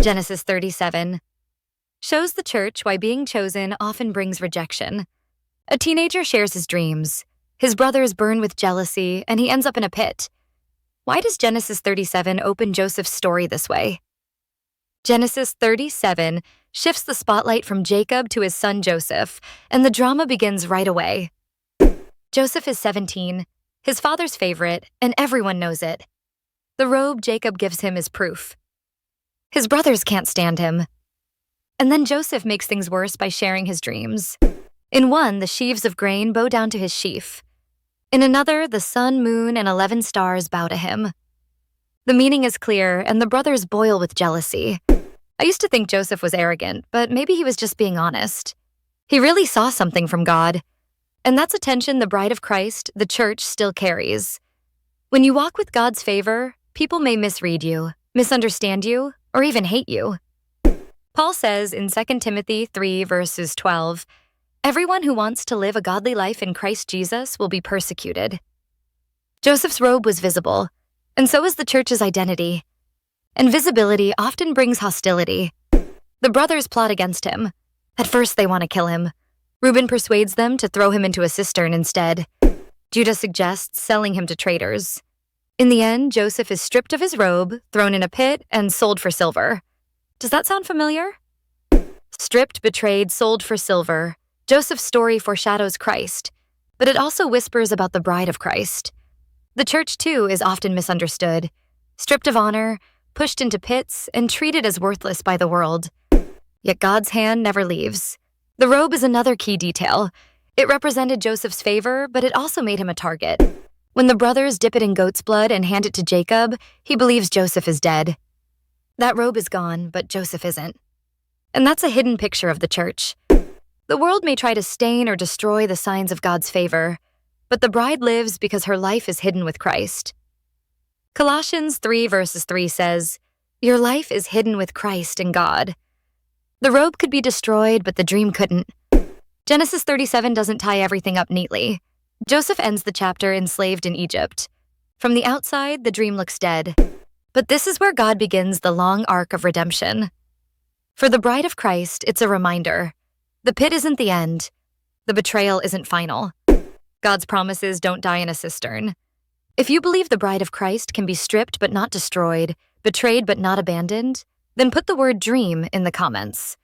Genesis 37 shows the church why being chosen often brings rejection. A teenager shares his dreams. His brothers burn with jealousy, and he ends up in a pit. Why does Genesis 37 open Joseph's story this way? Genesis 37 shifts the spotlight from Jacob to his son Joseph, and the drama begins right away. Joseph is 17, his father's favorite, and everyone knows it. The robe Jacob gives him is proof. His brothers can't stand him. And then Joseph makes things worse by sharing his dreams. In one, the sheaves of grain bow down to his sheaf. In another, the sun, moon, and 11 stars bow to him. The meaning is clear, and the brothers boil with jealousy. I used to think Joseph was arrogant, but maybe he was just being honest. He really saw something from God. And that's a tension the bride of Christ, the church, still carries. When you walk with God's favor, people may misread you, misunderstand you, or even hate you. Paul says in 2 Timothy 3 verses 12, "Everyone who wants to live a godly life in Christ Jesus will be persecuted." Joseph's robe was visible, and so is the church's identity. And visibility often brings hostility. The brothers plot against him. At first they want to kill him. Reuben persuades them to throw him into a cistern instead. Judah suggests selling him to traders. In the end, Joseph is stripped of his robe, thrown in a pit, and sold for silver. Does that sound familiar? Stripped, betrayed, sold for silver. Joseph's story foreshadows Christ, but it also whispers about the bride of Christ. The church, too, is often misunderstood. Stripped of honor, pushed into pits, and treated as worthless by the world. Yet God's hand never leaves. The robe is another key detail. It represented Joseph's favor, but it also made him a target. When the brothers dip it in goat's blood and hand it to Jacob, he believes Joseph is dead. That robe is gone, but Joseph isn't. And that's a hidden picture of the church. The world may try to stain or destroy the signs of God's favor, but the bride lives because her life is hidden with Christ. Colossians 3 verses 3 says, "Your life is hidden with Christ in God." The robe could be destroyed, but the dream couldn't. Genesis 37 doesn't tie everything up neatly. Joseph ends the chapter enslaved in Egypt. From the outside, the dream looks dead. But this is where God begins the long arc of redemption. For the bride of Christ, it's a reminder. The pit isn't the end. The betrayal isn't final. God's promises don't die in a cistern. If you believe the bride of Christ can be stripped but not destroyed, betrayed but not abandoned, then put the word dream in the comments.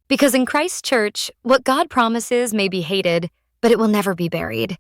Because in Christ's church, what God promises may be hated, but it will never be buried.